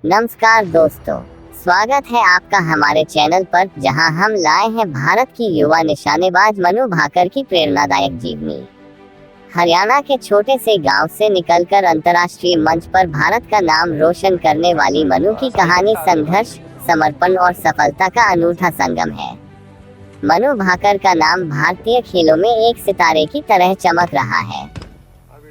नमस्कार दोस्तों, स्वागत है आपका हमारे चैनल पर, जहां हम लाए हैं भारत की युवा निशानेबाज मनु भाकर की प्रेरणादायक जीवनी। हरियाणा के छोटे से गांव से निकलकर अंतर्राष्ट्रीय मंच पर भारत का नाम रोशन करने वाली मनु की कहानी संघर्ष, समर्पण और सफलता का अनूठा संगम है। मनु भाकर का नाम भारतीय खेलों में एक सितारे की तरह चमक रहा है।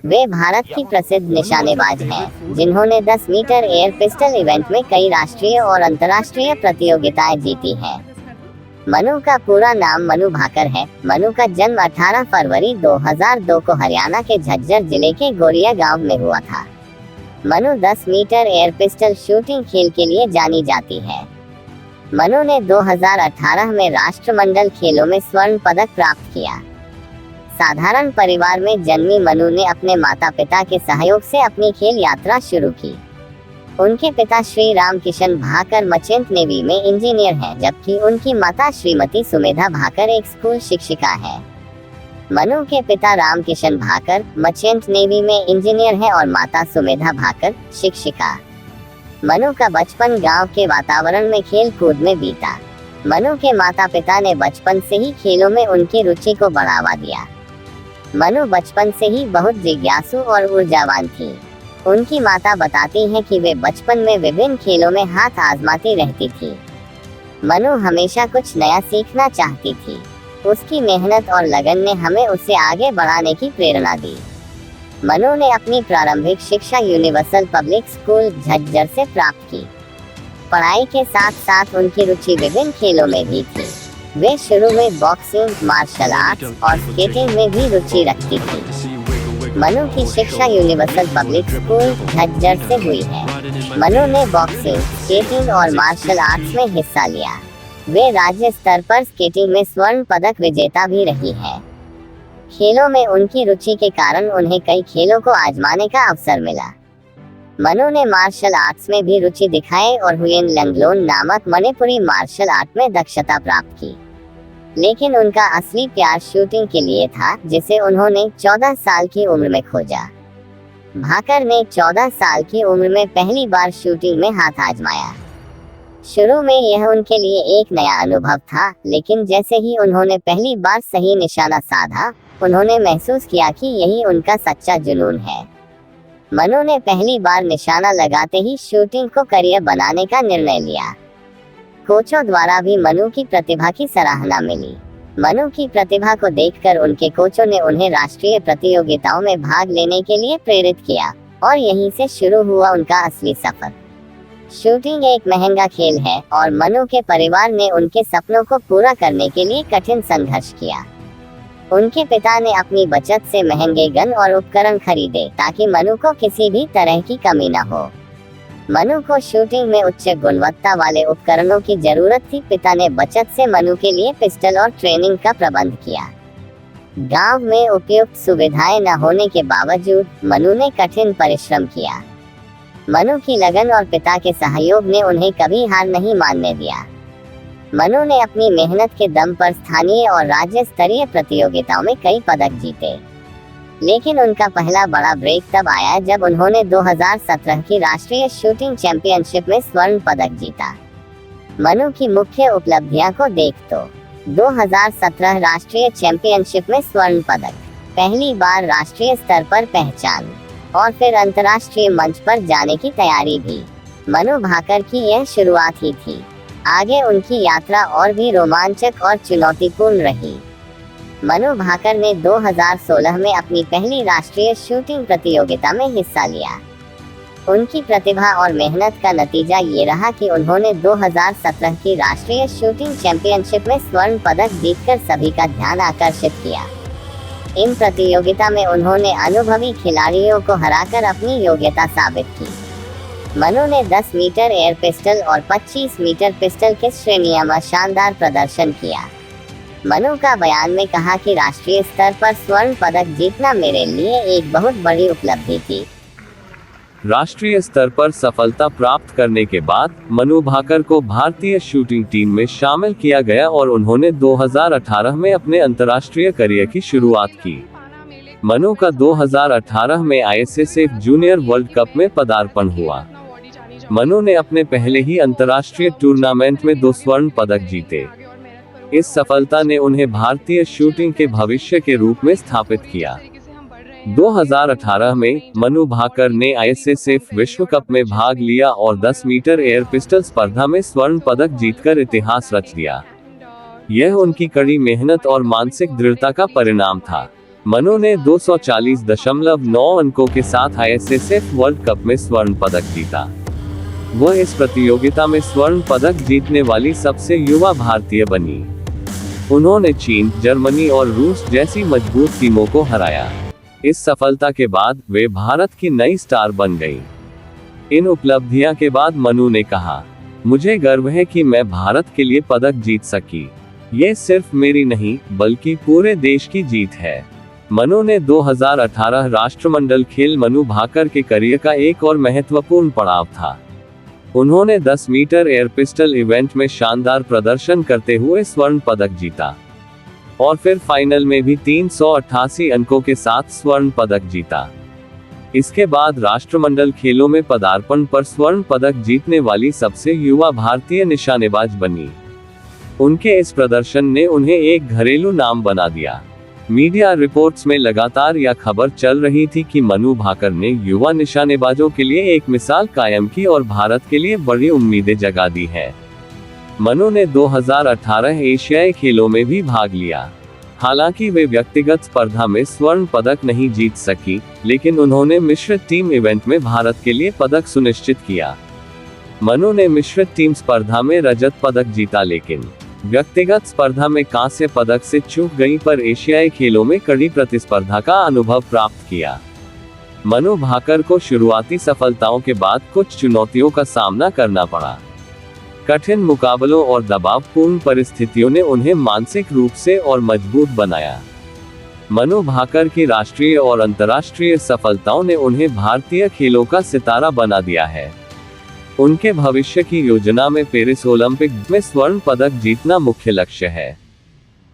वे भारत की प्रसिद्ध निशानेबाज हैं, जिन्होंने 10 मीटर एयर पिस्टल इवेंट में कई राष्ट्रीय और अंतर्राष्ट्रीय प्रतियोगिताएं जीती हैं। मनु का पूरा नाम मनु भाकर है। मनु का जन्म 18 फरवरी 2002 को हरियाणा के झज्जर जिले के गोरिया गांव में हुआ था। Manu 10 metre air pistol shooting खेल के लिए जानी जाती है। मनु ने 2018 में राष्ट्रमंडल खेलों में स्वर्ण पदक प्राप्त किया। साधारण परिवार में जन्मी मनु ने अपने माता पिता के सहयोग से अपनी खेल यात्रा शुरू की। उनके पिता श्री राम किशन भाकर मचेंट नेवी में इंजीनियर हैं, जबकि उनकी माता श्रीमती सुमेधा भाकर एक स्कूल शिक्षिका है। मनु के पिता राम किशन भाकर मचेंट नेवी में इंजीनियर हैं और माता सुमेधा भाकर शिक्षिका। मनु का बचपन गांव के वातावरण में खेल कूद में बीता। मनु के माता पिता ने बचपन से ही खेलों में उनकी रुचि को बढ़ावा दिया। मनु बचपन से ही बहुत जिज्ञासु और ऊर्जावान थी। उनकी माता बताती हैं कि वे बचपन में विभिन्न खेलों में हाथ आजमाती रहती थी। मनु हमेशा कुछ नया सीखना चाहती थी। उसकी मेहनत और लगन ने हमें उसे आगे बढ़ाने की प्रेरणा दी। मनु ने अपनी प्रारंभिक शिक्षा यूनिवर्सल पब्लिक स्कूल झज्जर से प्राप्त की। पढ़ाई के साथ साथ उनकी रुचि विभिन्न खेलों में भी थी। वे शुरू में बॉक्सिंग, मार्शल आर्ट्स और स्केटिंग में भी रुचि रखती थी। मनु की शिक्षा यूनिवर्सल पब्लिक स्कूल झज्जर से हुई है। मनु ने बॉक्सिंग, स्केटिंग और मार्शल आर्ट्स में हिस्सा लिया। वे राज्य स्तर पर स्केटिंग में स्वर्ण पदक विजेता भी रही है। खेलों में उनकी रुचि के कारण उन्हें कई खेलों को आजमाने का अवसर मिला। मनु ने मार्शल आर्ट्स में भी रुचि दिखाई और हुयेन लैंगलोन नामक मणिपुरी मार्शल आर्ट में दक्षता प्राप्त की। लेकिन उनका असली प्यार शूटिंग के लिए था, जिसे उन्होंने 14 साल की उम्र में खोजा। भाकर ने 14 साल की उम्र में पहली बार शूटिंग में हाथ आजमाया। शुरू में यह उनके लिए एक नया अनुभव था, लेकिन जैसे ही उन्होंने पहली बार सही निशाना साधा, उन्होंने महसूस किया कि यही उनका सच्चा जुनून है। मनु ने पहली बार निशाना लगाते ही शूटिंग को करियर बनाने का निर्णय लिया। कोचों द्वारा भी मनु की प्रतिभा की सराहना मिली। मनु की प्रतिभा को देखकर उनके कोचों ने उन्हें राष्ट्रीय प्रतियोगिताओं में भाग लेने के लिए प्रेरित किया और यहीं से शुरू हुआ उनका असली सफर। शूटिंग एक महंगा खेल है और मनु के परिवार ने उनके सपनों को पूरा करने के लिए कठिन संघर्ष किया। उनके पिता ने अपनी बचत से महंगे गन और उपकरण खरीदे ताकि मनु को किसी भी तरह की कमी न हो। मनु को शूटिंग में उच्च गुणवत्ता वाले उपकरणों की जरूरत थी। पिता ने बचत से मनु के लिए पिस्टल और ट्रेनिंग का प्रबंध किया। गांव में उपयुक्त सुविधाएं न होने के बावजूद मनु ने कठिन परिश्रम किया। मनु की लगन और पिता के सहयोग ने उन्हें कभी हार नहीं मानने दिया। मनु ने अपनी मेहनत के दम पर स्थानीय और राज्य स्तरीय प्रतियोगिताओं में कई पदक जीते। लेकिन उनका पहला बड़ा ब्रेक तब आया जब उन्होंने 2017 की राष्ट्रीय शूटिंग चैंपियनशिप में स्वर्ण पदक जीता। मनु की मुख्य उपलब्धियां को देख तो 2017 राष्ट्रीय चैंपियनशिप में स्वर्ण पदक, पहली बार राष्ट्रीय स्तर पर पहचान और फिर अंतर्राष्ट्रीय मंच पर जाने की तैयारी भी मनु भाकर की यह शुरुआत ही थी। आगे उनकी यात्रा और भी रोमांचक और चुनौतीपूर्ण रही। मनु भाकर ने 2016 में अपनी पहली राष्ट्रीय शूटिंग प्रतियोगिता में हिस्सा लिया। उनकी प्रतिभा और मेहनत का नतीजा ये रहा कि उन्होंने 2017 की राष्ट्रीय शूटिंग चैंपियनशिप में स्वर्ण पदक जीतकर सभी का ध्यान आकर्षित किया। इन प्रतियोगिता में उन्होंने अनुभवी खिलाड़ियों को हराकर अपनी योग्यता साबित की। मनु ने 10 मीटर एयर पिस्टल और 25 मीटर पिस्टल की श्रेणियों में शानदार प्रदर्शन किया। मनु का बयान में कहा कि राष्ट्रीय स्तर पर स्वर्ण पदक जीतना मेरे लिए एक बहुत बड़ी उपलब्धि थी। राष्ट्रीय स्तर पर सफलता प्राप्त करने के बाद मनु भाकर को भारतीय शूटिंग टीम में शामिल किया गया और उन्होंने 2018 में अपने अंतर्राष्ट्रीय करियर की शुरुआत की। मनु का 2018 में आईएसएसएफ जूनियर वर्ल्ड कप में पदार्पण हुआ। मनु ने अपने पहले ही अंतर्राष्ट्रीय टूर्नामेंट में 2 स्वर्ण पदक जीते। इस सफलता ने उन्हें भारतीय शूटिंग के भविष्य के रूप में स्थापित किया। 2018 में मनु भाकर ने आईएसएसएफ विश्व कप में भाग लिया और 10 मीटर एयर पिस्टल स्पर्धा में स्वर्ण पदक जीतकर इतिहास रच दिया। यह उनकी कड़ी मेहनत और मानसिक दृढ़ता का परिणाम था। मनु ने 240.9 अंकों के साथ आईएसएसएफ वर्ल्ड कप में स्वर्ण पदक जीता। वह इस प्रतियोगिता में स्वर्ण पदक जीतने वाली सबसे युवा भारतीय बनी। उन्होंने चीन, जर्मनी और रूस जैसी मजबूत टीमों को हराया। इस सफलता के बाद वे भारत की नई स्टार बन गई। इन उपलब्धियां के बाद मनु ने कहा, मुझे गर्व है कि मैं भारत के लिए पदक जीत सकी। ये सिर्फ मेरी नहीं बल्कि पूरे देश की जीत है। मनु ने 2018 राष्ट्रमंडल खेल मनु भाकर के करियर का एक और महत्वपूर्ण पड़ाव था। उन्होंने 10 मीटर एयर पिस्टल इवेंट में शानदार प्रदर्शन करते हुए स्वर्ण पदक जीता और फिर फाइनल में भी 388 अंकों के साथ स्वर्ण पदक जीता। इसके बाद राष्ट्रमंडल खेलों में पदार्पण पर स्वर्ण पदक जीतने वाली सबसे युवा भारतीय निशानेबाज बनी। उनके इस प्रदर्शन ने उन्हें एक घरेलू नाम बना दिया। मीडिया रिपोर्ट्स में लगातार यह खबर चल रही थी कि मनु भाकर ने युवा निशानेबाजों के लिए एक मिसाल कायम की और भारत के लिए बड़ी उम्मीदें जगा दी है। मनु ने 2018 एशियाई खेलों में भी भाग लिया। हालांकि वे व्यक्तिगत स्पर्धा में स्वर्ण पदक नहीं जीत सकी, लेकिन उन्होंने मिश्रित टीम इवेंट में भारत के लिए पदक सुनिश्चित किया। मनु ने मिश्रित टीम स्पर्धा में रजत पदक जीता, लेकिन व्यक्तिगत स्पर्धा में कांस्य पदक से चूक गई, पर एशियाई खेलों में कड़ी प्रतिस्पर्धा का अनुभव प्राप्त किया। मनु भाकर को शुरुआती सफलताओं के बाद कुछ चुनौतियों का सामना करना पड़ा। कठिन मुकाबलों और दबावपूर्ण परिस्थितियों ने उन्हें मानसिक रूप से और मजबूत बनाया। मनु भाकर की राष्ट्रीय और अंतर्राष्ट्रीय सफलताओं ने उन्हें भारतीय खेलों का सितारा बना दिया है। उनके भविष्य की योजना में पेरिस ओलंपिक में स्वर्ण पदक जीतना मुख्य लक्ष्य है।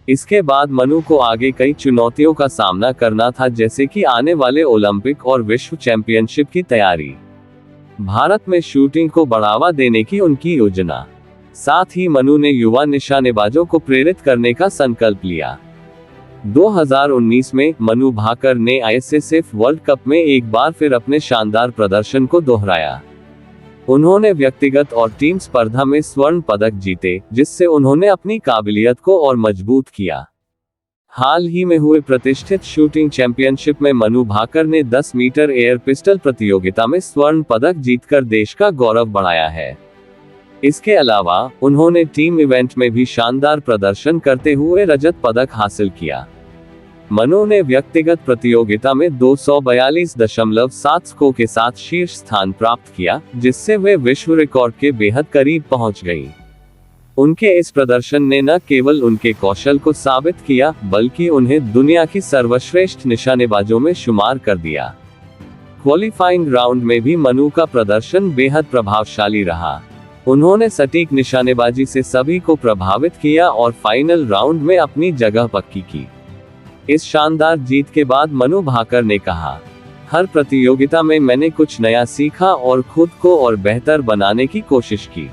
इसके बाद मनु को आगे कई चुनौतियों का सामना करना था, जैसे कि आने वाले ओलंपिक और विश्व चैंपियनशिप की तैयारी, भारत में शूटिंग को बढ़ावा देने की उनकी योजना। साथ ही मनु ने युवा निशानेबाजों को प्रेरित करने का संकल्प लिया। 2019 में मनु भाकर ने आईएसएसएफ वर्ल्ड कप में एक बार फिर अपने शानदार प्रदर्शन को दोहराया। उन्होंने व्यक्तिगत और टीम स्पर्धा में स्वर्ण पदक जीते, जिससे उन्होंने अपनी काबिलियत को और मजबूत किया। हाल ही में हुए प्रतिष्ठित शूटिंग चैंपियनशिप में मनु भाकर ने 10 मीटर एयर पिस्टल प्रतियोगिता में स्वर्ण पदक जीतकर देश का गौरव बढ़ाया है। इसके अलावा उन्होंने टीम इवेंट में भी शानदार प्रदर्शन करते हुए रजत पदक हासिल किया। मनु ने व्यक्तिगत प्रतियोगिता में 242.7 स्कोर के साथ शीर्ष स्थान प्राप्त किया, जिससे वे विश्व रिकॉर्ड के बेहद करीब पहुंच गई। उनके इस प्रदर्शन ने न केवल उनके कौशल को साबित किया, बल्कि उन्हें दुनिया की सर्वश्रेष्ठ निशानेबाजों में शुमार कर दिया। क्वालिफाइंग राउंड में भी मनु का प्रदर्शन बेहद प्रभावशाली रहा। उन्होंने सटीक निशानेबाजी से सभी को प्रभावित किया और फाइनल राउंड में अपनी जगह पक्की की। इस शानदार जीत के बाद मनु भाकर ने कहा, हर प्रतियोगिता में मैंने कुछ नया सीखा और खुद को और बेहतर बनाने की कोशिश की।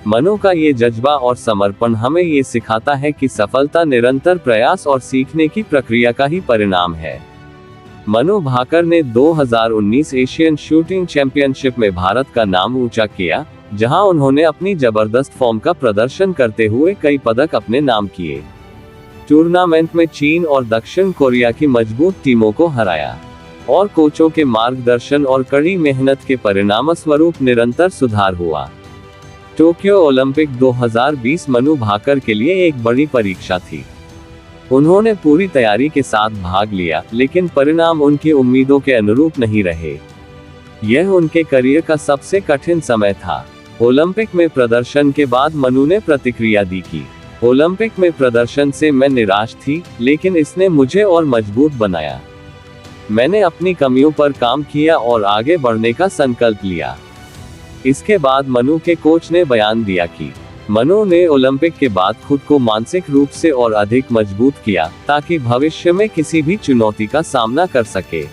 मनु का ये जज्बा और समर्पण हमें ये सिखाता है कि सफलता निरंतर प्रयास और सीखने की प्रक्रिया का ही परिणाम है। मनु भाकर ने 2019 एशियन शूटिंग चैंपियनशिप में भारत का नाम ऊंचा किया, जहां उन्होंने अपनी जबरदस्त फॉर्म का प्रदर्शन करते हुए कई पदक अपने नाम किए। टूर्नामेंट में चीन और दक्षिण कोरिया की मजबूत टीमों को हराया और कोचों के मार्गदर्शन और कड़ी मेहनत के परिणामस्वरूप निरंतर सुधार हुआ। टोक्यो ओलंपिक 2020 मनु भाकर के लिए एक बड़ी परीक्षा थी। उन्होंने पूरी तैयारी के साथ भाग लिया, लेकिन परिणाम उनकी उम्मीदों के अनुरूप नहीं रहे। यह उनके करियर का सबसे कठिन समय था। ओलंपिक में प्रदर्शन के बाद मनु ने प्रतिक्रिया दी कि ओलंपिक में प्रदर्शन से मैं निराश थी, लेकिन इसने मुझे और मजबूत बनाया। मैंने अपनी कमियों पर काम किया और आगे बढ़ने का संकल्प लिया। इसके बाद मनु के कोच ने बयान दिया कि मनु ने ओलंपिक के बाद खुद को मानसिक रूप से और अधिक मजबूत किया, ताकि भविष्य में किसी भी चुनौती का सामना कर सके।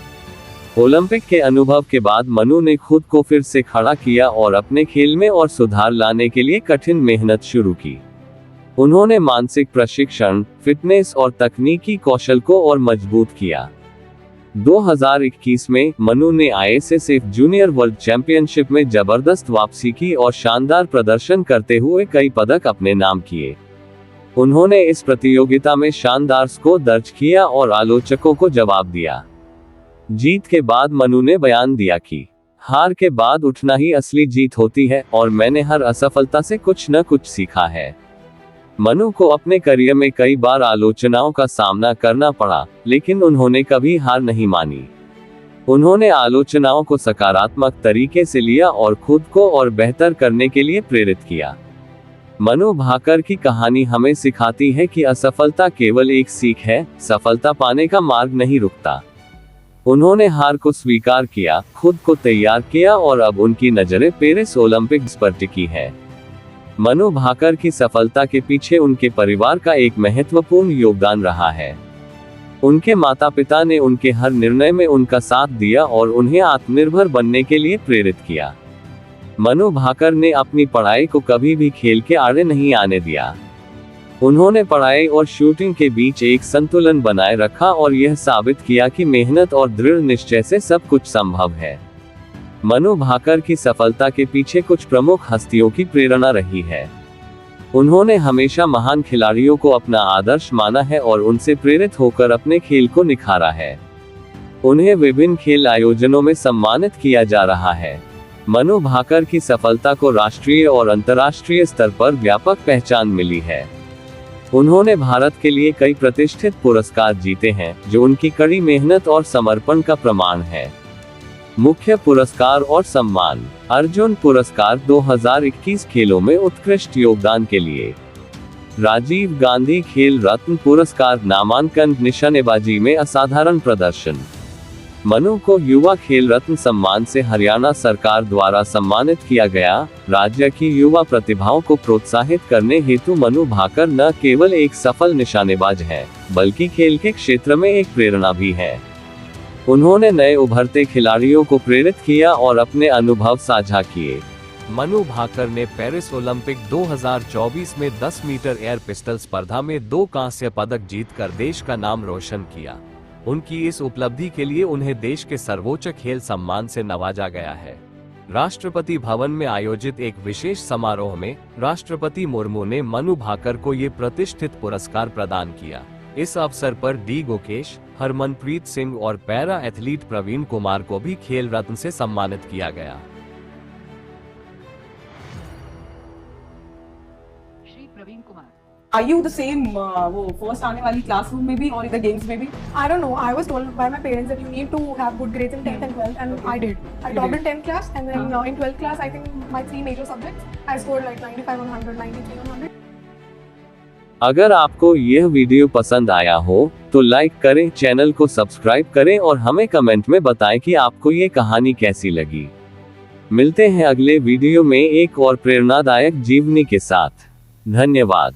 ओलंपिक के अनुभव के बाद मनु ने खुद को फिर से खड़ा किया और अपने खेल में और सुधार लाने के लिए कठिन मेहनत शुरू की। उन्होंने मानसिक प्रशिक्षण, फिटनेस और तकनीकी कौशल को और मजबूत किया। 2021 में मनु ने ISSF जूनियर वर्ल्ड चैंपियनशिप में जबरदस्त वापसी की और शानदार प्रदर्शन करते हुए कई पदक अपने नाम किए। उन्होंने इस प्रतियोगिता में शानदार स्कोर दर्ज किया और आलोचकों को जवाब दिया। जीत के बाद मनु ने बयान दिया कि हार के बाद उठना ही असली जीत होती है और मैंने हर असफलता से कुछ न कुछ सीखा है। मनु को अपने करियर में कई बार आलोचनाओं का सामना करना पड़ा, लेकिन उन्होंने कभी हार नहीं मानी। उन्होंने आलोचनाओं को सकारात्मक तरीके से लिया और खुद को और बेहतर करने के लिए प्रेरित किया। मनु भाकर की कहानी हमें सिखाती है कि असफलता केवल एक सीख है, सफलता पाने का मार्ग नहीं रुकता। उन्होंने हार को स्वीकार किया, खुद को तैयार किया और अब उनकी नजरें पेरिस ओलंपिक्स पर टिकी है। मनु भाकर की सफलता के पीछे उनके परिवार का एक महत्वपूर्ण योगदान रहा है। उनके माता पिता ने उनके हर निर्णय में उनका साथ दिया और उन्हें आत्मनिर्भर बनने के लिए प्रेरित किया। मनु भाकर ने अपनी पढ़ाई को कभी भी खेल के आड़े नहीं आने दिया। उन्होंने पढ़ाई और शूटिंग के बीच एक संतुलन बनाए रखा और यह साबित किया कि मेहनत और दृढ़ निश्चय से सब कुछ संभव है। मनु भाकर की सफलता के पीछे कुछ प्रमुख हस्तियों की प्रेरणा रही है। उन्होंने हमेशा महान खिलाड़ियों को अपना आदर्श माना है और उनसे प्रेरित होकर अपने खेल को निखारा है। उन्हें विभिन्न खेल आयोजनों में सम्मानित किया जा रहा है। मनु भाकर की सफलता को राष्ट्रीय और अंतर्राष्ट्रीय स्तर पर व्यापक पहचान मिली है। उन्होंने भारत के लिए कई प्रतिष्ठित पुरस्कार जीते हैं, जो उनकी कड़ी मेहनत और समर्पण का प्रमाण है। मुख्य पुरस्कार और सम्मान: अर्जुन पुरस्कार 2021 खेलों में उत्कृष्ट योगदान के लिए। राजीव गांधी खेल रत्न पुरस्कार नामांकन निशानेबाजी में असाधारण प्रदर्शन। मनु को युवा खेल रत्न सम्मान से हरियाणा सरकार द्वारा सम्मानित किया गया। राज्य की युवा प्रतिभाओं को प्रोत्साहित करने हेतु मनु भाकर न केवल एक सफल निशानेबाज है, बल्कि खेल के क्षेत्र में एक प्रेरणा भी है। उन्होंने नए उभरते खिलाड़ियों को प्रेरित किया और अपने अनुभव साझा किए। मनु भाकर ने पेरिस ओलंपिक 2024 में 10 मीटर एयर पिस्टल स्पर्धा में 2 कांस्य पदक जीतकर देश का नाम रोशन किया। उनकी इस उपलब्धि के लिए उन्हें देश के सर्वोच्च खेल सम्मान से नवाजा गया है। राष्ट्रपति भवन में आयोजित एक विशेष समारोह में राष्ट्रपति मुर्मू ने मनु भाकर को ये प्रतिष्ठित पुरस्कार प्रदान किया। इस अवसर पर डी गोकेश, हरमनप्रीत सिंह और पैरा एथलीट प्रवीण कुमार को भी खेल रत्न से सम्मानित किया गया। Shri Praveen Kumar, Are you the same वो फर्स्ट आने वाली क्लासरूम में भी और इधर गेम्स में भी? I don't know. I was told by my parents that you need to have good grades in 10th and 12th, and I did. I topped in 10th class, and then in 12th class, I think my 3 major subjects, I scored like 95 on 100, 93 on 100. अगर आपको यह video पसंद आया हो तो like करें, channel को subscribe करें और हमें कमेंट में बताएं कि आपको ये कहानी कैसी लगी। मिलते हैं अगले वीडियो में एक और प्रेरणादायक जीवनी के साथ। धन्यवाद।